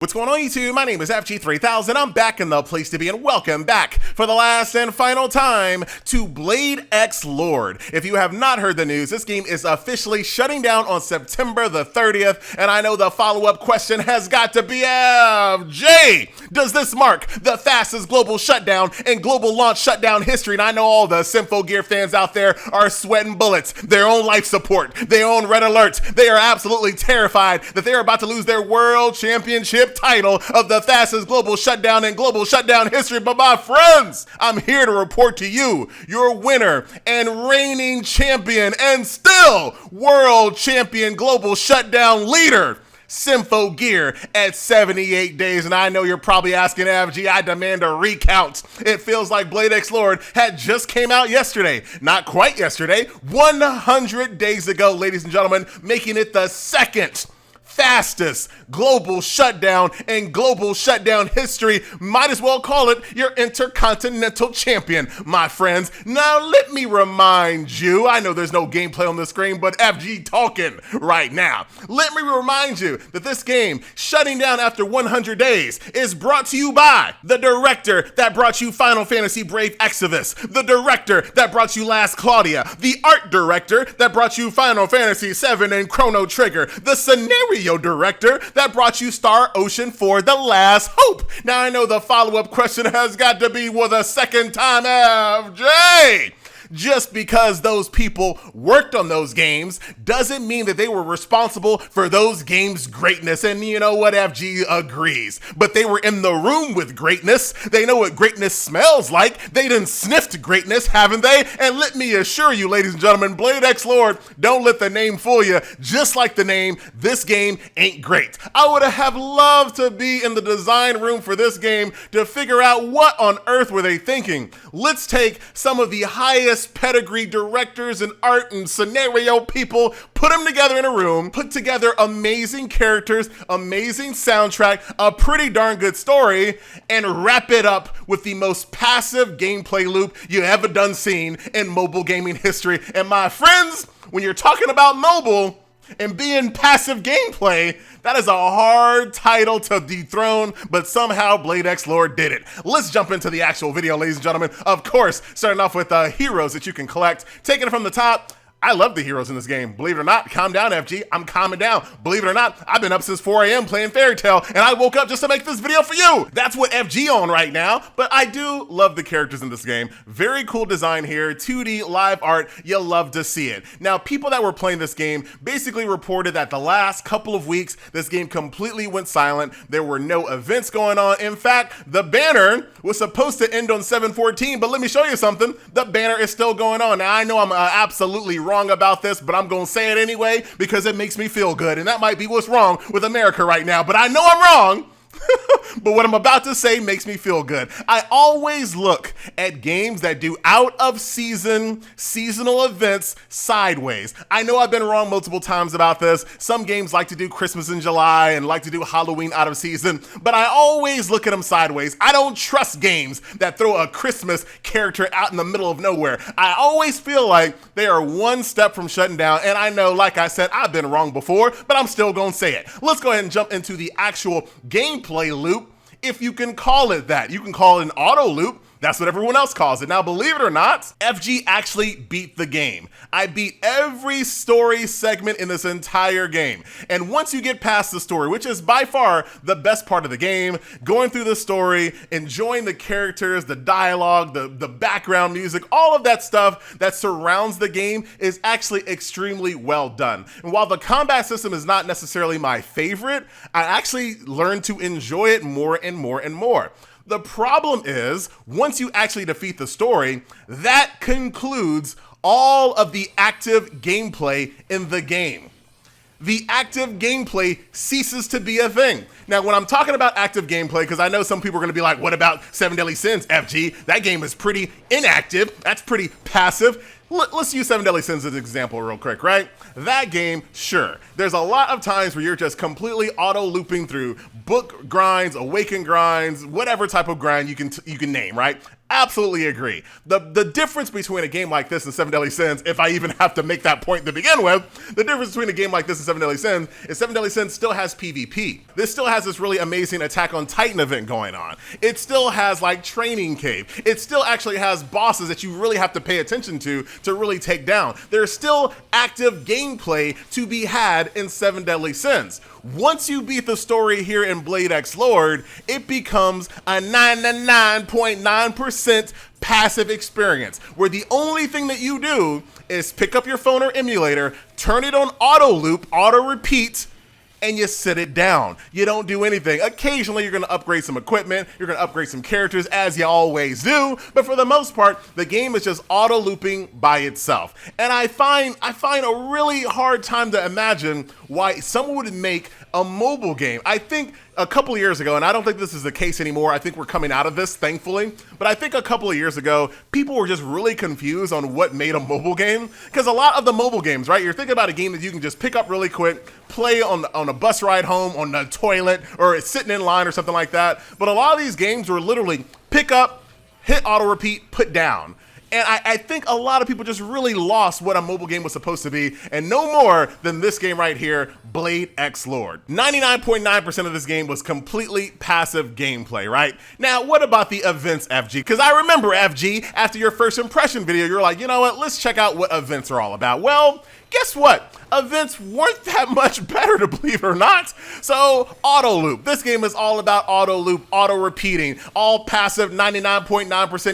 What's going on YouTube? My name is FG3000. I'm back in the place to be, and welcome back for the last and final time to Blade Xlord. If you have not heard the news, this game is officially shutting down on September the 30th, and I know the follow-up question has got to be, FJ, does this mark the fastest global shutdown in global launch shutdown history? And I know all the Symphogear fans out there are sweating bullets, their own life support, their own red alert. They are absolutely terrified that they are about to lose their world championship title of the fastest global shutdown in global shutdown history. But my friends, I'm here to report to you, your winner and reigning champion and still world champion global shutdown leader, Symphogear, at 78 days. And I know you're probably asking, FG, I demand a recount. It feels like Blade Xlord had just came out yesterday. Not quite yesterday, 100 days ago, ladies and gentlemen, making it the second fastest global shutdown in global shutdown history. Might as well call it your intercontinental champion, my friends. Now let me remind you, I know there's no gameplay on the screen, but FG talking right now. Let me remind you that this game, shutting down after 100 days, is brought to you by the director that brought you Final Fantasy Brave Exvius, the director that brought you Last CLOUDIA, the art director that brought you Final Fantasy VII and Chrono Trigger, the scenario director that brought you Star Ocean for The Last Hope. Now I know the follow-up question has got to be, well, the second time, FJ. Just because those people worked on those games doesn't mean that they were responsible for those games' greatness. And you know what, FG agrees. But they were in the room with greatness. They know what greatness smells like. They done sniffed greatness, haven't they? And let me assure you, ladies and gentlemen, Blade Xlord, don't let the name fool you. Just like the name, this game ain't great. I would have loved to be in the design room for this game to figure out what on earth were they thinking. Let's take some of the highest pedigree directors and art and scenario people, put them together in a room, put together amazing characters, amazing soundtrack, a pretty darn good story, and wrap it up with the most passive gameplay loop you ever done seen in mobile gaming history. And my friends, when you're talking about mobile and being passive gameplay, that is a hard title to dethrone, but somehow Blade Xlord did it. Let's jump into the actual video, ladies and gentlemen. Of course, starting off with heroes that you can collect. Taking it from the top, I love the heroes in this game. Believe it or not, calm down, FG. I'm calming down. Believe it or not, I've been up since 4 a.m. playing Fairy Tail, and I woke up just to make this video for you. That's what FG on right now, but I do love the characters in this game. Very cool design here, 2D live art. You love to see it. Now, people that were playing this game basically reported that the last couple of weeks, this game completely went silent. There were no events going on. In fact, the banner was supposed to end on 7/14, but let me show you something. The banner is still going on. Now, I know I'm absolutely wrong about this, but I'm gonna say it anyway because it makes me feel good, and that might be what's wrong with America right now, but I know I'm wrong. But what I'm about to say makes me feel good. I always look at games that do out of season, seasonal events sideways. I know I've been wrong multiple times about this. Some games like to do Christmas in July and like to do Halloween out of season, but I always look at them sideways. I don't trust games that throw a Christmas character out in the middle of nowhere. I always feel like they are one step from shutting down, and I know, like I said, I've been wrong before, but I'm still gonna say it. Let's go ahead and jump into the actual gameplay loop, if you can call it that. You can call it an auto loop. That's what everyone else calls it. Now, believe it or not, FG actually beat the game. I beat every story segment in this entire game. And once you get past the story, which is by far the best part of the game, going through the story, enjoying the characters, the dialogue, the background music, all of that stuff that surrounds the game is actually extremely well done. And while the combat system is not necessarily my favorite, I actually learned to enjoy it more and more and more. The problem is, once you actually defeat the story, that concludes all of the active gameplay in the game. The active gameplay ceases to be a thing. Now, when I'm talking about active gameplay, because I know some people are going to be like, what about 7 Deadly Sins, FG? That game is pretty inactive. That's pretty passive. Let's use 7 Deadly Sins as an example real quick, right? That game, sure. There's a lot of times where you're just completely auto-looping through book grinds, awaken grinds, whatever type of grind you can name, right? absolutely agree. The difference between a game like this and Seven Deadly Sins, if I even have to make that point to begin with, the difference between a game like this and Seven Deadly Sins is Seven Deadly Sins still has PvP. This still has this really amazing Attack on Titan event going on. It still has like Training Cave. It still actually has bosses that you really have to pay attention to really take down. There's still active gameplay to be had in Seven Deadly Sins. Once you beat the story here in Blade Xlord, it becomes a 99.9% passive experience, where the only thing that you do is pick up your phone or emulator, turn it on auto loop, auto repeat, and you sit it down. You don't do anything. Occasionally, you're gonna upgrade some equipment, you're gonna upgrade some characters, as you always do, but for the most part, the game is just auto looping by itself. And I find a really hard time to imagine why someone would make a mobile game. I think a couple of years ago, and I don't think this is the case anymore, I think we're coming out of this, thankfully, but I think a couple of years ago, people were just really confused on what made a mobile game, because a lot of the mobile games, right, you're thinking about a game that you can just pick up really quick, play on a bus ride home, on the toilet, or sitting in line or something like that, but a lot of these games were literally pick up, hit auto repeat, put down. And I think a lot of people just really lost what a mobile game was supposed to be, and no more than this game right here, Blade Xlord. 99.9% of this game was completely passive gameplay, right? Now, what about the events, FG? Because I remember, FG, after your first impression video, you're like, you know what, let's check out what events are all about. Well, guess what? Events weren't that much better, to believe it or not. So, auto loop. This game is all about auto loop, auto repeating, all passive 99.9%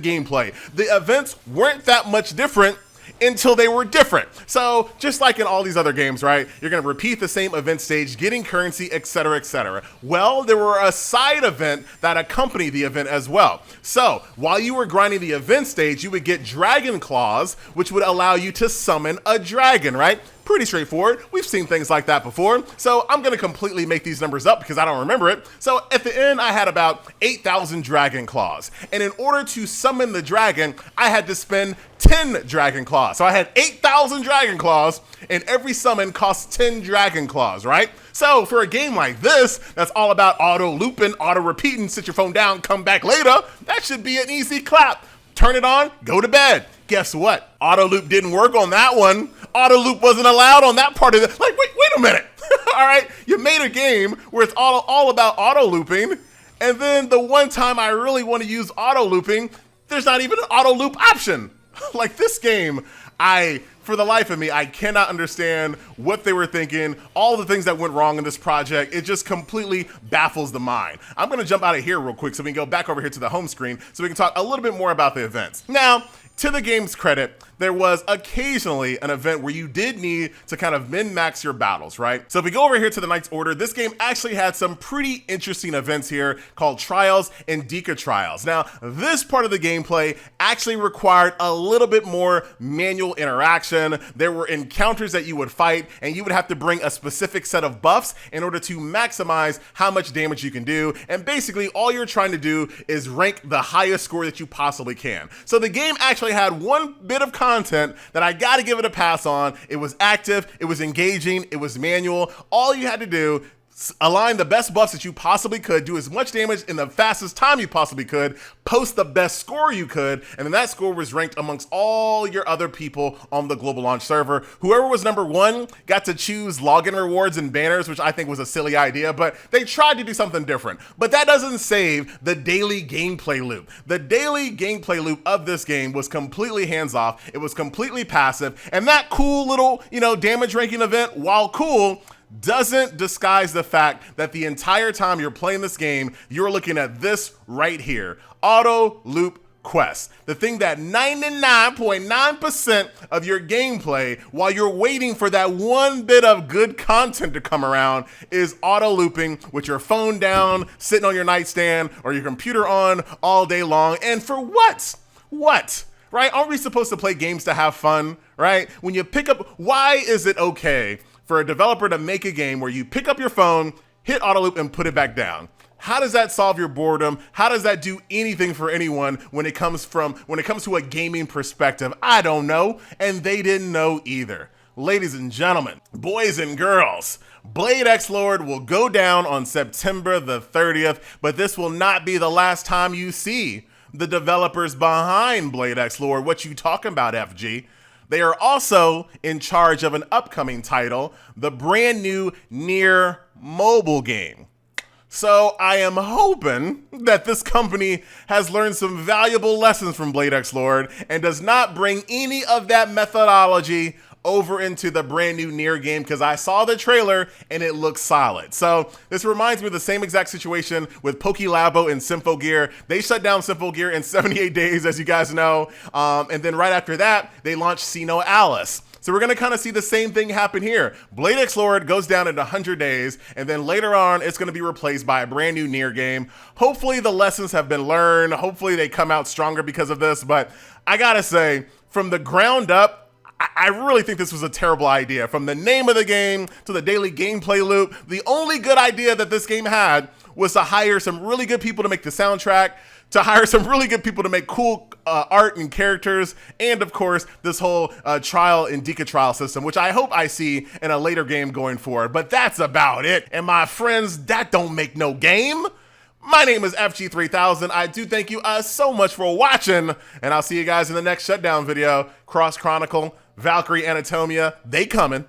gameplay. The events weren't that much different until they were different. So just like in all these other games, right, you're gonna repeat the same event stage, getting currency, etc., etc. Well, there were a side event that accompanied the event as well. So while you were grinding the event stage, you would get dragon claws, which would allow you to summon a dragon, right? Pretty straightforward. We've seen things like that before. So I'm gonna completely make these numbers up because I don't remember it. So at the end, I had about 8,000 dragon claws. And in order to summon the dragon, I had to spend 10 dragon claws. So I had 8,000 dragon claws, and every summon costs 10 dragon claws, right? So for a game like this, that's all about auto looping, auto repeating, sit your phone down, come back later, that should be an easy clap. Turn it on, go to bed. Guess what? Auto loop didn't work on that one. Auto loop wasn't allowed on that part of it. Like, wait a minute. All right, you made a game where it's all about auto looping, and then the one time I really want to use auto looping, there's not even an auto loop option. Like this game, for the life of me, I cannot understand what they were thinking, all the things that went wrong in this project. It just completely baffles the mind. I'm gonna jump out of here real quick so we can go back over here to the home screen so we can talk a little bit more about the events. Now, to the game's credit, there was occasionally an event where you did need to kind of min-max your battles, right? So if we go over here to the Knight's Order, this game actually had some pretty interesting events here called Trials and Deka Trials. Now, this part of the gameplay actually required a little bit more manual interaction. There were encounters that you would fight, and you would have to bring a specific set of buffs in order to maximize how much damage you can do. And basically, all you're trying to do is rank the highest score that you possibly can. So the game actually had one bit of content that I gotta give it a pass on. It was active, it was engaging, it was manual. All you had to do, align the best buffs that you possibly could, do as much damage in the fastest time you possibly could, post the best score you could, and then that score was ranked amongst all your other people on the global launch server. Whoever was number one got to choose login rewards and banners, which I think was a silly idea, but they tried to do something different. But that doesn't save the daily gameplay loop. The daily gameplay loop of this game was completely hands-off, it was completely passive, and that cool little, damage ranking event, while cool, doesn't disguise the fact that the entire time you're playing this game, you're looking at this right here, auto loop quest. The thing that 99.9% of your gameplay, while you're waiting for that one bit of good content to come around, is auto looping with your phone down, sitting on your nightstand, or your computer on all day long. And for what? What? Right? Aren't we supposed to play games to have fun, right? When you pick up, why is it okay for a developer to make a game where you pick up your phone, hit auto loop, and put it back down? How does that solve your boredom? How does that do anything for anyone when it comes to a gaming perspective? I don't know, and they didn't know either. Ladies and gentlemen, boys and girls, Blade Xlord will go down on September the 30th, but this will not be the last time you see the developers behind Blade Xlord. What you talking about, FG? They are also in charge of an upcoming title, the brand new NieR mobile game. So I am hoping that this company has learned some valuable lessons from Blade Xlord and does not bring any of that methodology over into the brand new NieR game, because I saw the trailer and it looks solid. So this reminds me of the same exact situation with Pokélabo and Symphogear. They shut down Symphogear in 78 days, as you guys know. And then right after that, they launched Sino Alice. So we're going to kind of see the same thing happen here. Blade Xlord goes down in 100 days, and then later on, it's going to be replaced by a brand new NieR game. Hopefully the lessons have been learned. Hopefully they come out stronger because of this. But I got to say, from the ground up, I really think this was a terrible idea. From the name of the game to the daily gameplay loop, the only good idea that this game had was to hire some really good people to make the soundtrack, to hire some really good people to make cool art and characters, and of course, this whole trial and deca trial system, which I hope I see in a later game going forward. But that's about it. And my friends, that don't make no game. My name is FG3000. I do thank you so much for watching, and I'll see you guys in the next shutdown video. Cross Chronicle, Valkyrie Anatomia, they coming.